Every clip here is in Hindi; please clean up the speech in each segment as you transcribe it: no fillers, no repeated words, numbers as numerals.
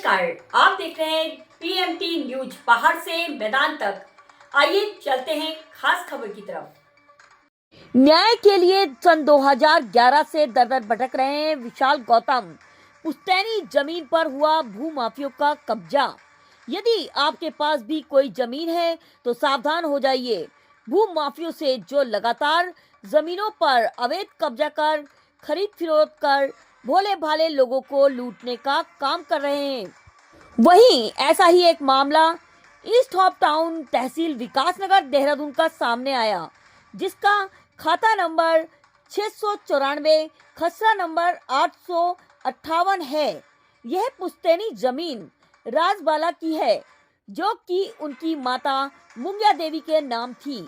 नमस्कार, आप देख रहे हैं पीएमटी न्यूज पहाड़ से मैदान तक। आइए चलते हैं खास खबर की तरफ। न्याय के लिए सन 2011 से दर-दर भटक रहे हैं विशाल गौतम। पुश्तैनी जमीन पर हुआ भूमाफियों का कब्जा। यदि आपके पास भी कोई जमीन है तो सावधान हो जाइए। भूमाफियों से जो लगातार जमीनों पर अवैध कब्जा कर खरीद फरोख्त कर भोले भाले लोगों को लूटने का काम कर रहे हैं। वहीं ऐसा ही एक मामला ईस्ट ऑफ टाउन तहसील विकासनगर देहरादून का सामने आया, जिसका खाता नंबर 694 खसरा नंबर 858 है। यह पुश्तैनी जमीन राजबाला की है, जो कि उनकी माता मुंगिया देवी के नाम थी।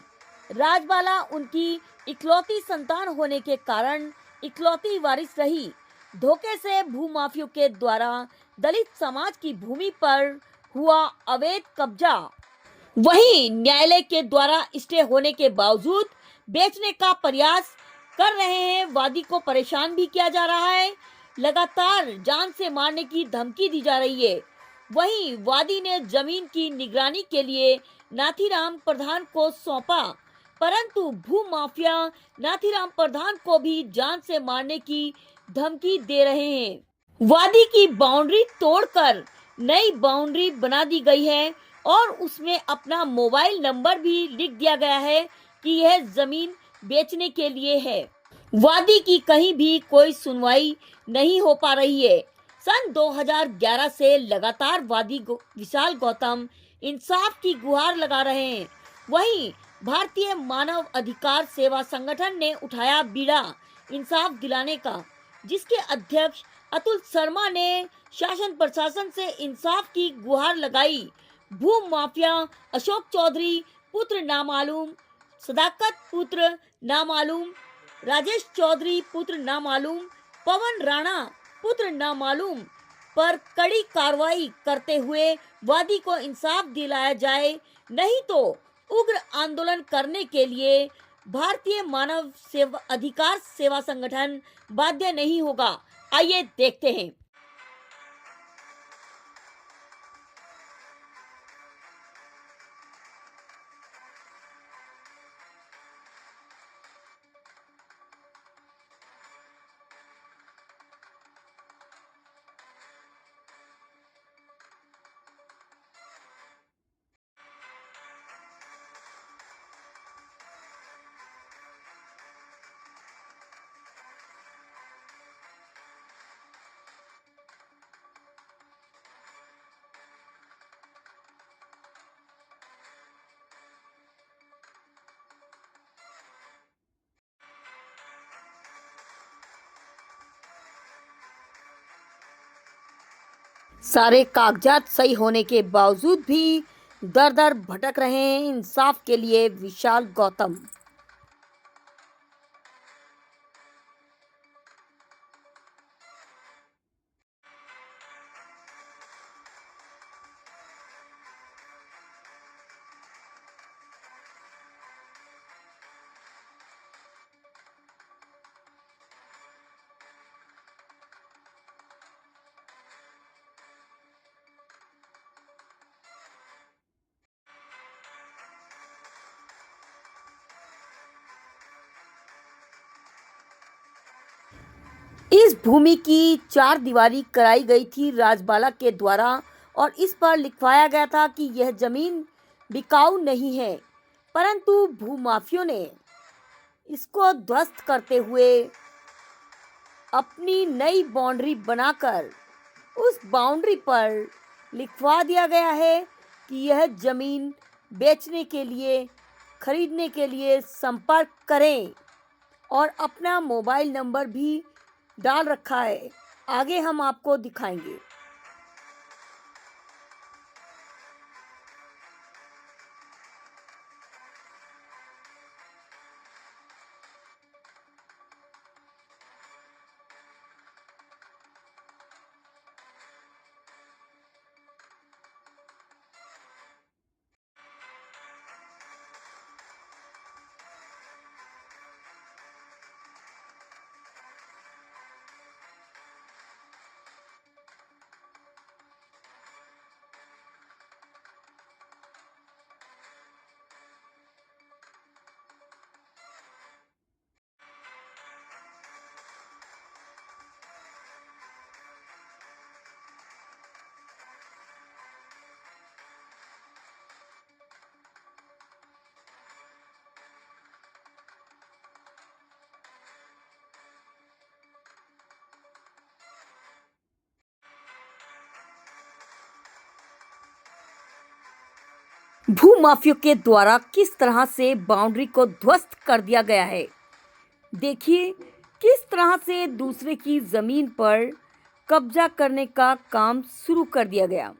राजबाला उनकी इकलौती संतान होने के कारण इकलौती वारिस रही। धोखे से भूमाफियों के द्वारा दलित समाज की भूमि पर हुआ अवैध कब्जा। वहीं न्यायालय के द्वारा स्टे होने के बावजूद बेचने का प्रयास कर रहे हैं। वादी को परेशान भी किया जा रहा है। लगातार जान से मारने की धमकी दी जा रही है। वहीं वादी ने जमीन की निगरानी के लिए नाथीराम प्रधान को सौंपा, परंतु भूमाफिया नाथीराम प्रधान को भी जान से मारने की धमकी दे रहे हैं। वादी की बाउंड्री तोड़कर नई बाउंड्री बना दी गई है और उसमें अपना मोबाइल नंबर भी लिख दिया गया है कि यह जमीन बेचने के लिए है। वादी की कहीं भी कोई सुनवाई नहीं हो पा रही है। सन 2011 से लगातार वादी विशाल गौतम इंसाफ की गुहार लगा रहे हैं। वहीं भारतीय मानव अधिकार सेवा संगठन ने उठाया बीड़ा इंसाफ दिलाने का, जिसके अध्यक्ष अतुल शर्मा ने शासन प्रशासन से इंसाफ की गुहार लगाई। भूम माफिया अशोक चौधरी पुत्र नामालूम, सदाकत पुत्र नामालूम, राजेश चौधरी पुत्र नामालूम, पवन राणा पुत्र नामालूम पर कड़ी कार्रवाई करते हुए वादी को इंसाफ दिलाया जाए, नहीं तो उग्र आंदोलन करने के लिए भारतीय मानव सेवा अधिकार सेवा संगठन बाध्य नहीं होगा। आइए देखते हैं। सारे कागजात सही होने के बावजूद भी दर दर भटक रहे हैं इंसाफ के लिए विशाल गौतम। इस भूमि की चार दीवारी कराई गई थी राजबाला के द्वारा और इस पर लिखवाया गया था कि यह जमीन बिकाऊ नहीं है, परंतु भूमाफियों ने इसको ध्वस्त करते हुए अपनी नई बाउंड्री बनाकर उस बाउंड्री पर लिखवा दिया गया है कि यह जमीन बेचने के लिए खरीदने के लिए संपर्क करें और अपना मोबाइल नंबर भी डाल रखा है। आगे हम आपको दिखाएंगे। भूमाफियों के द्वारा किस तरह से बाउंड्री को ध्वस्त कर दिया गया है। देखिए किस तरह से दूसरे की जमीन पर कब्जा करने का काम शुरू कर दिया गया।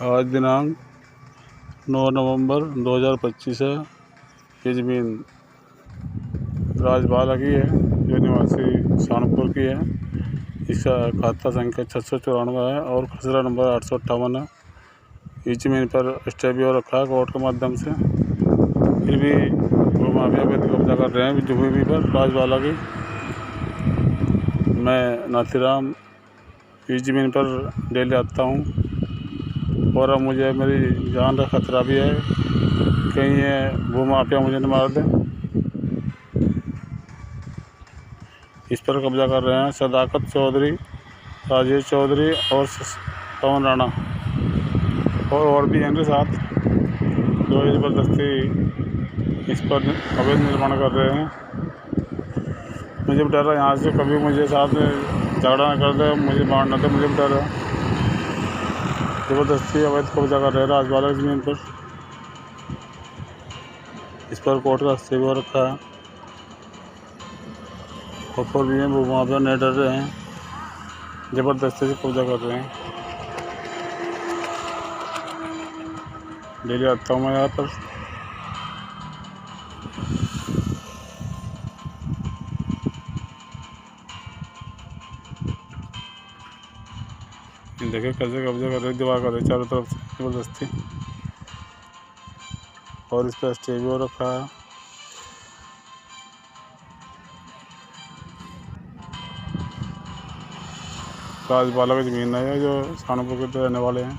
आज दिनांक 9 नवंबर 2025 है। ये ज़मीन राजबाला की है जो निवासी सानपुर की है। इसका खाता संख्या 694 है और खसरा नंबर 858 है। इस ज़मीन पर स्टे भी हो रखा है कोर्ट के माध्यम से, फिर भी वो माफिया पे कब्जा कर रहे हैं ज़मीन पर राजबाला की। मैं नाथीराम इस ज़मीन पर डेली आता हूँ और अब मुझे मेरी जान का खतरा भी है, कहीं ये भूमाफिया मुझे न मार दे। इस पर कब्जा कर रहे हैं सदाकत चौधरी, राजेश चौधरी और पवन राणा और भी हैं इनके साथ, जो ज़बरदस्ती इस पर अवैध निर्माण कर रहे हैं। मुझे भी डर है यहाँ से कभी मुझे साथ झगड़ा न कर दे, मुझे मार न दे, मुझे भी डर है। ज़बरदस्ती अवैध कब्जा कर रहे हैं राजबाला की ज़मीन पर। इस पर कोर्ट का स्टे भी हो रखा है। ऊपर भी हैं वो वहाँ पर नहीं डर रहे हैं, ज़बरदस्ती से कब्जा कर रहे हैं। डेली आता हूँ मैं यहाँ पर। देखिए कैसे कब्जा कर रहे, दीवार कर रहे चारों तरफ से ज़बरदस्ती, और इस पर स्टे भी हो रखा है। राजबाला की ज़मीन है जो सानपुर के रहने वाले हैं।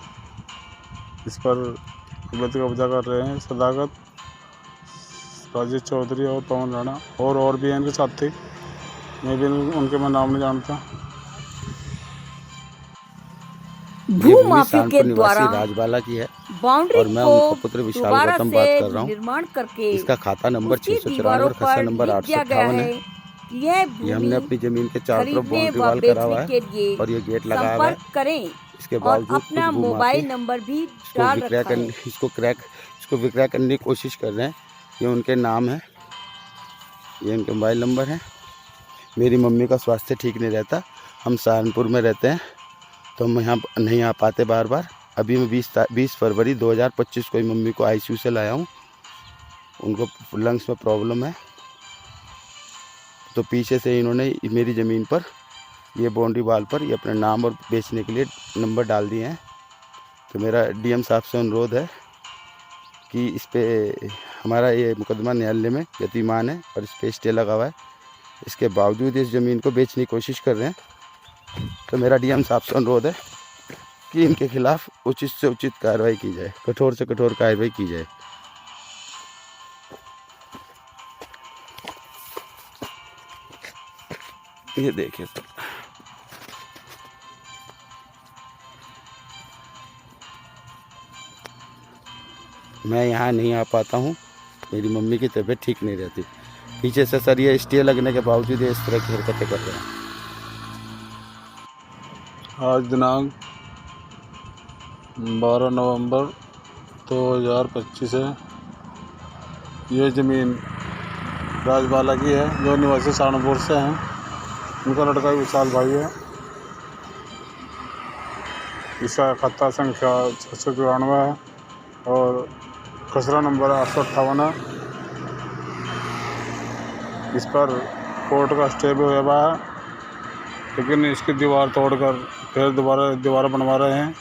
इस पर अवैध कब्जा कर रहे हैं सदाकत, राजेश चौधरी और पवन राणा और भी हैं इनके साथी। मैं नाम नहीं जानता। भूमाफियों के द्वारा राजबाला की है बाउंड्री और मैं उनका पुत्र विशाल गौतम बात कर रहा हूँ। निर्माण करके इसका खाता नंबर 694 और खसरा नंबर 858 है। ये हमने अपनी जमीन के चारों तरफ बाउंड्री वाल करा हुआ है और ये गेट लगाया हुआ है। करें इसके और बावजूद अपना मोबाइल नंबर भी डाल रखा है। इसको विक्रय करने की कोशिश कर रहे हैं। ये उनके नाम है, ये इनके मोबाइल नंबर है। मेरी मम्मी का स्वास्थ्य ठीक नहीं रहता, हम सहारनपुर में रहते हैं तो हम यहाँ नहीं आ पाते बार बार। अभी मैं 20 फरवरी 2025 को ही मम्मी को आईसीयू से लाया हूँ। उनको लंग्स में प्रॉब्लम है, तो पीछे से इन्होंने मेरी ज़मीन पर ये बाउंड्री वाल पर ये अपने नाम और बेचने के लिए नंबर डाल दिए हैं। तो मेरा डीएम साहब से अनुरोध है कि इस पर हमारा ये मुकदमा न्यायालय में गतिमान है और इस पर स्टे लगा हुआ है। इसके बावजूद इस ज़मीन को बेचने की कोशिश कर रहे हैं। तो मेरा डीएम साहब से अनुरोध है कि इनके खिलाफ उचित से उचित कार्रवाई की जाए, कठोर से कठोर कार्रवाई की जाए। ये देखिए सर, मैं यहाँ नहीं आ पाता हूँ, मेरी मम्मी की तबीयत ठीक नहीं रहती। पीछे से सर ये स्टे लगने के बावजूद ये इस तरह की हरकतें कर रहे हैं। आज दिनांक 12 नवंबर 2025 है। ये ज़मीन राजबाला की है जो निवासी सहारनपुर से हैं। उनका लड़का विशाल भाई है। इसका खाता संख्या 694 है और खसरा नंबर 858 है। इस पर कोर्ट का स्टे भी हुआ है, लेकिन इसकी दीवार तोड़कर फिर दोबारा दीवार बनवा रहे हैं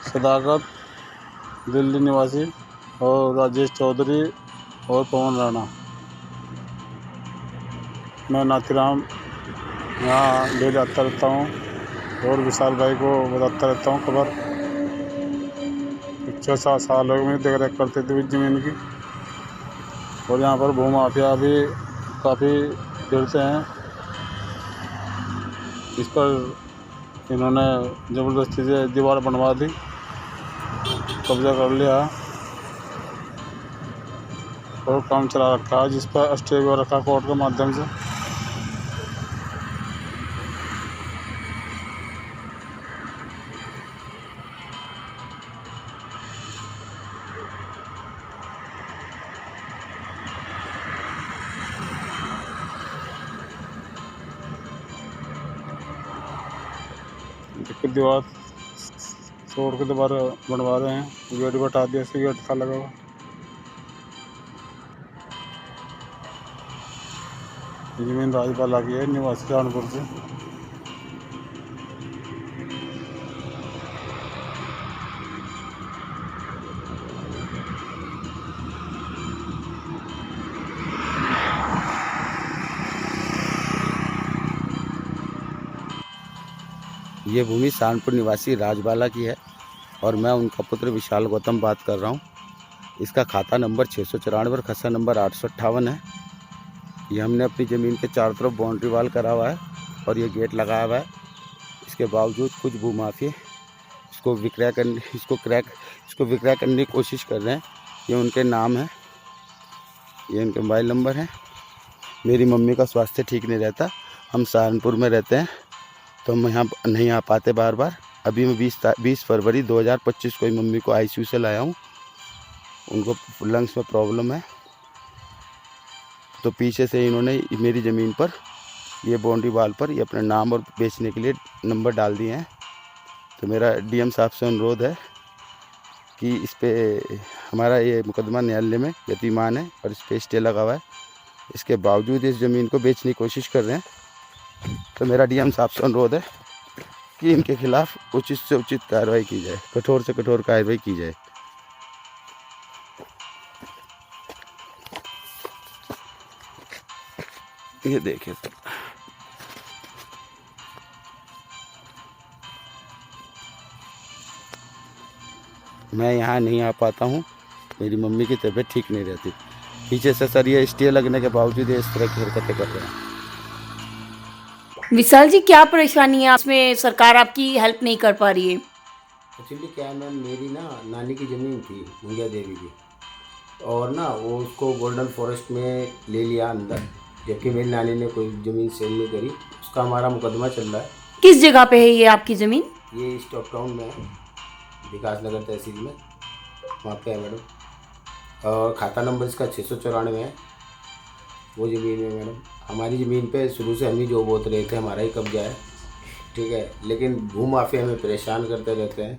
सदाकत, दिल्ली निवासी, और राजेश चौधरी और पवन राणा। मैं नाथीराम यहाँ ले जाता रहता हूँ और विशाल भाई को बताता रहता हूँ खबर। 6-7 साल हो गए मुझे देख रेख करते थे इस ज़मीन की। और यहाँ पर भूमाफिया भी काफ़ी फिरते हैं। इस पर इन्होंने ज़बरदस्ती से दीवार बनवा दी, कब्जा कर लिया और काम चला रखा है, जिस पर स्टे भी रखा कोर्ट के माध्यम से। दीवार तोड़ के दोबारा बनवा रहे हैं, गेट भी हटा दिया, इससे गेट था लगा हुआ। जमीन राजबाला की है, निवासी सहारनपुर से। ये भूमि सहारनपुर निवासी राजबाला की है और मैं उनका पुत्र विशाल गौतम बात कर रहा हूँ। इसका खाता नंबर 694 और खसा नंबर 858 है। ये हमने अपनी ज़मीन के चारों तरफ बाउंड्री वाल करा हुआ है और ये गेट लगाया हुआ है। इसके बावजूद कुछ भूमाफिया इसको विक्रय करने की कोशिश कर रहे हैं। ये उनके नाम है, ये उनके मोबाइल नंबर है। मेरी मम्मी का स्वास्थ्य ठीक नहीं रहता, हम सहारनपुर में रहते हैं तो हम यहाँ नहीं आ पाते बार बार। अभी मैं 20 फरवरी 2025 को ही मम्मी को आईसीयू से लाया हूँ। उनको लंग्स में प्रॉब्लम है, तो पीछे से इन्होंने मेरी ज़मीन पर ये बाउंड्री वाल पर ये अपने नाम और बेचने के लिए नंबर डाल दिए हैं। तो मेरा डीएम साहब से अनुरोध है कि इस पर हमारा ये मुकदमा न्यायालय में गतिमान है और इस पर स्टे लगा हुआ है। इसके बावजूद इस ज़मीन को बेचने की कोशिश कर रहे हैं। तो मेरा डीएम साहब से अनुरोध है कि इनके खिलाफ उचित से उचित कार्रवाई की जाए, कठोर से कठोर कार्रवाई की जाए। ये देखिए सर, मैं यहाँ नहीं आ पाता हूँ, मेरी मम्मी की तबीयत ठीक नहीं रहती। पीछे से सर ये स्टे लगने के बावजूद इस तरह की हरकतें कर रहे हैं। विशाल जी, क्या परेशानी है? इसमें सरकार आपकी हेल्प नहीं कर पा रही है। एक्चुअली क्या है मैम, मेरी ना नानी की ज़मीन थी मुंगिया देवी की, और ना वो उसको गोल्डन फॉरेस्ट में ले लिया अंदर, जबकि मेरी नानी ने कोई ज़मीन सेल नहीं करी। उसका हमारा मुकदमा चल रहा है। किस जगह पे है ये आपकी ज़मीन? ये स्टॉक टाउन में है, विकास नगर तहसील में, वहाँ पे है मैडम। और खाता नंबर इसका 694 है। वो ज़मीन है मैडम, हमारी ज़मीन पे शुरू से हम ही जो बोत रहे थे, हमारा ही कब्जा है, ठीक है। लेकिन भूमाफिया हमें परेशान करते रहते हैं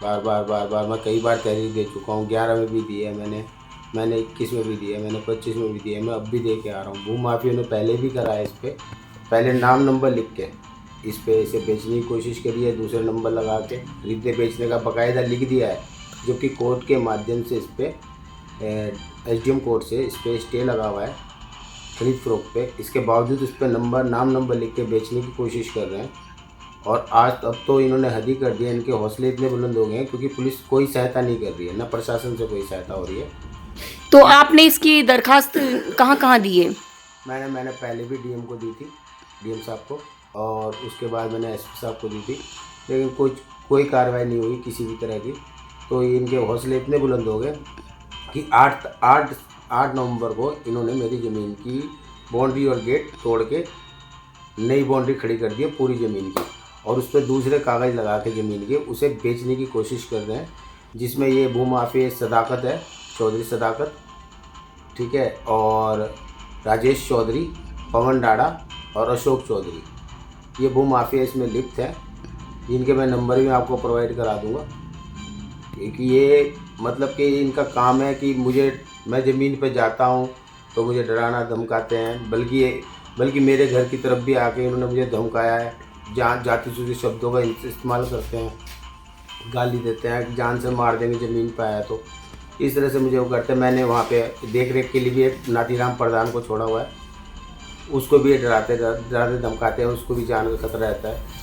बार बार। मैं कई बार तहरीर दे चुका हूँ, 11 में भी दी है मैंने 21 में भी दी है, मैंने 25 में भी दी है, मैं अब भी दे के आ रहा हूँ। भूमाफिया ने पहले भी करा है, इस पर पहले नाम नंबर लिख के इस पर इसे बेचने की कोशिश करी है, दूसरे नंबर लगा के खरीदने बेचने का बाकायदा लिख दिया है, जो कि कोर्ट के माध्यम से इस पर एसडीएम कोर्ट से इस पर स्टे लगा हुआ है खरीद फरोख्त पे। इसके बावजूद इस पर नाम नंबर लिख के बेचने की कोशिश कर रहे हैं। और आज अब तो इन्होंने हद ही कर दिया, इनके हौसले इतने बुलंद हो गए हैं क्योंकि पुलिस कोई सहायता नहीं कर रही है, ना प्रशासन से कोई सहायता हो रही है। तो आपने इसकी दरखास्त कहाँ दी है? मैंने पहले भी डीएम को दी थी, डीएम साहब को, और उसके बाद मैंने एसपी साहब को दी थी, लेकिन कोई कार्रवाई नहीं हुई किसी भी तरह की। तो इनके हौसले इतने बुलंद हो गए कि 8 नवंबर को इन्होंने मेरी ज़मीन की बाउंड्री और गेट तोड़ के नई बाउंड्री खड़ी कर दी है पूरी ज़मीन की, और उस पर दूसरे कागज़ लगा के ज़मीन के उसे बेचने की कोशिश कर रहे हैं, जिसमें ये भूमाफिया सदाकत है, चौधरी सदाकत, ठीक है, और राजेश चौधरी, पवन डाड़ा और अशोक चौधरी, ये भूमाफिया इसमें लिप्त है, जिनके मैं नंबर भी आपको प्रोवाइड करा दूँगा। क्योंकि ये मतलब कि इनका काम है कि मैं ज़मीन पे जाता हूँ तो मुझे डराना धमकाते हैं, बल्कि मेरे घर की तरफ भी आके इन्होंने मुझे धमकाया है, जाति सूची शब्दों का इस्तेमाल करते हैं, गाली देते हैं, जान से मार देंगे ज़मीन पे आया तो, इस तरह से मुझे वो करते हैं। मैंने वहाँ पे देख रेख के लिए भी एक नातीराम प्रधान को छोड़ा हुआ है, उसको भी डराते धमकाते हैं, उसको भी जान का खतरा रहता है।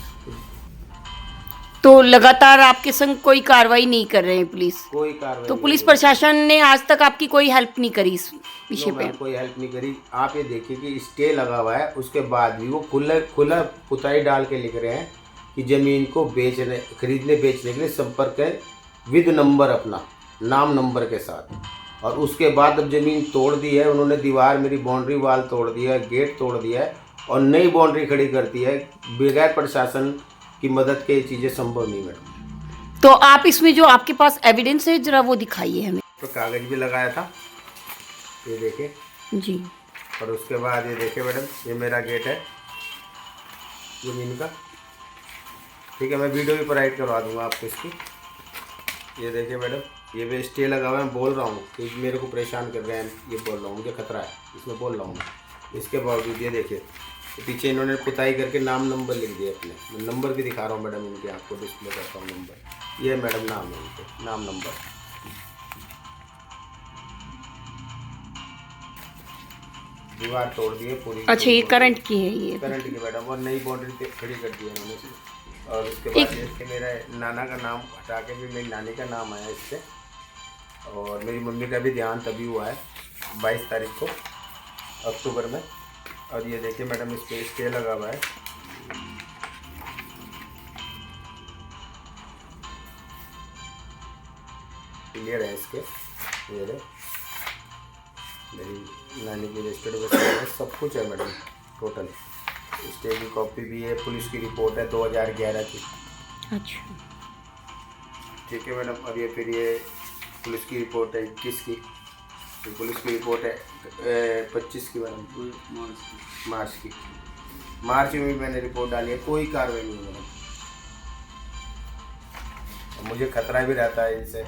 तो लगातार आपके संग कोई कार्रवाई नहीं कर रहे हैं पुलिस? कोई कार्रवाई तो नहीं पुलिस हुई। प्रशासन ने आज तक आपकी कोई हेल्प नहीं करी इस विषय नो पे? मैम, कोई हेल्प नहीं करी। आप ये देखिए कि स्टे लगा हुआ है, उसके बाद भी वो खुला पुताई डाल के लिख रहे हैं कि ज़मीन को खरीदने बेचने के लिए संपर्क है विद नंबर, अपना नाम नंबर के साथ। और उसके बाद अब ज़मीन तोड़ दी है उन्होंने, दीवार मेरी बाउंड्री वाल तोड़ दिया है, गेट तोड़ दिया है और नई बाउंड्री खड़ी कर दी है। बगैर प्रशासन की मदद के ये चीज़ें संभव नहीं मैडम। तो आप इसमें जो आपके पास एविडेंस है जरा वो दिखाइए हमें। तो कागज़ भी लगाया था, ये देखिए। जी। और उसके बाद ये देखिए मैडम, ये मेरा गेट है ज़मीन का, ठीक है। मैं वीडियो भी प्रोवाइड करवा दूंगा आपको इसकी। ये देखिए मैडम, ये भी स्टे लगा हुआ है। मैं बोल रहा हूँ कि मेरे को परेशान कर रहे हैं, ये बोल रहा हूँ, मुझे खतरा है इसमें, बोल रहा हूँ मैं। इसके बावजूद ये देखिए पीछे इन्होंने पुताई करके नाम नंबर लिख दिया अपने। मैं नंबर भी दिखा रहा हूँ मैडम, इनके आपको डिस्प्ले करता हूँ नंबर। ये मैडम नाम है इनके, नाम नंबर। दीवार तोड़ दी है पूरी। अच्छा, ये करंट की है ये? करंट की मैडम, और नई बाउंड्री खड़ी कर दी है उन्होंने। और उसके बाद इसके मेरा नाना का नाम हटा के भी मेरी नानी का नाम आया इससे। और मेरी मम्मी का भी ध्यान तभी हुआ है 22 तारीख को अक्टूबर में। और ये देखिए मैडम, इस पर स्टे लगा हुआ है। क्लियर है इसके, ये रहे मेरी नानी की रजिस्टर्ड वगैरह सब कुछ है मैडम टोटल। स्टे की कॉपी भी है, पुलिस की रिपोर्ट है 2011 की। अच्छा, ठीक है मैडम। और ये फिर ये पुलिस की रिपोर्ट है 21 की, ये पुलिस की रिपोर्ट है 25 की मैडम, मार्च की। मार्च में भी मैंने रिपोर्ट डाली है, कोई कार्रवाई नहीं मैडम। मुझे खतरा भी रहता है इनसे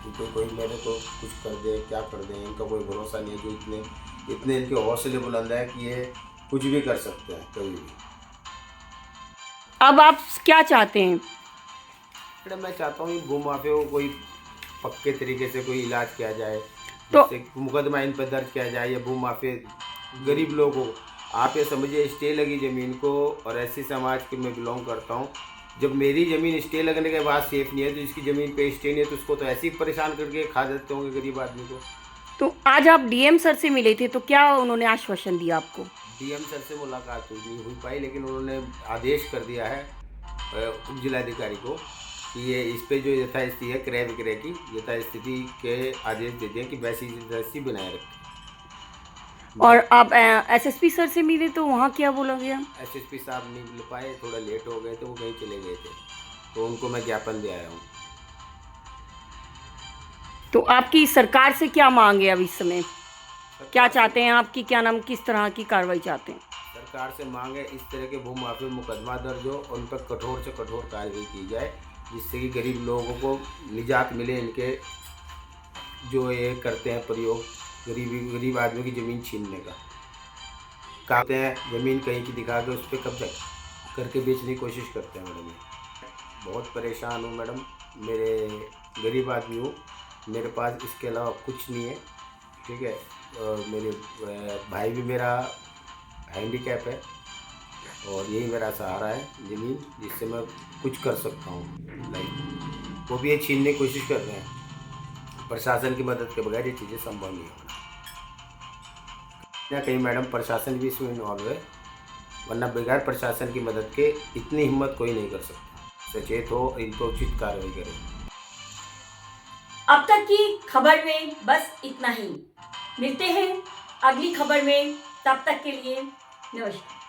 कि कोई मेरे को कुछ कर दे, क्या कर दे, इनका कोई भरोसा नहीं है। जो इतने इनके हौसले बुलंद है कि ये कुछ भी कर सकते हैं कभी भी। अब आप क्या चाहते हैं? मैडम मैं चाहता हूँ भू माफिया को कोई पक्के तरीके से कोई इलाज किया जाए, तो जिससे मुकदमा इन पर दर्ज किया जाए। या भू माफिया गरीब लोगों को, आप ये समझिए स्टे लगी ज़मीन को, और ऐसी समाज के मैं बिलोंग करता हूँ। जब मेरी ज़मीन स्टे लगने के बाद सेफ नहीं है, तो इसकी ज़मीन पे स्टे नहीं है, तो उसको तो ऐसे ही परेशान करके खा देते होंगे गरीब आदमी को। तो आज आप डीएम सर से मिले थे, तो क्या उन्होंने आश्वासन दिया आपको? डीएम सर से मुलाकात नहीं हुई पाई, लेकिन उन्होंने आदेश कर दिया है उप जिलाधिकारी को कि ये इस पे जो यथास्थिति है क्रय विक्रय की यथास्थिति के आदेश दे दिए कि वैसी जैसी बनाए रखें। और आप एसएसपी सर से मिले तो वहाँ क्या बोला गया? एसएसपी साहब नहीं मिल पाए, थोड़ा लेट हो गए थे, वो कहीं चले गए थे, तो उनको मैं ज्ञापन दे आया हूँ। तो आपकी सरकार से क्या मांग है अब इस समय? क्या चाहते हैं आपकी, क्या नाम, किस तरह की कार्रवाई चाहते हैं? सरकार से मांग है इस तरह के भू माफी मुकदमा दर्ज हो, उन पर कठोर से कठोर कार्रवाई की जाए, जिससे कि गरीब लोगों को निजात मिले इनके जो ये करते हैं प्रयोग गरीब आदमी की ज़मीन छीनने का। कहते हैं ज़मीन कहीं की दिखा के उस पर कब्जा करके बेचने की कोशिश करते हैं मैडम। बहुत परेशान हूँ मैडम, मेरे गरीब आदमी हूँ, मेरे पास इसके अलावा कुछ नहीं है, ठीक है। और मेरे भाई भी मेरा हैंडीकैप है, और यही मेरा सहारा है ज़मीन, जिससे मैं कुछ कर सकता हूँ लाइफ। वो भी ये छीनने की कोशिश कर रहे हैं, प्रशासन की मदद के बगैर ये चीज़ें संभव नहीं होना। कहीं मैडम प्रशासन भी इसमें इन्वॉल्व है, वरना बगैर प्रशासन की मदद के इतनी हिम्मत कोई नहीं कर सकता। सचेत हो, इनको उचित कार्रवाई करें। अब तक की खबर में बस इतना ही। मिलते हैं अगली खबर में, तब तक के लिए नमस्कार।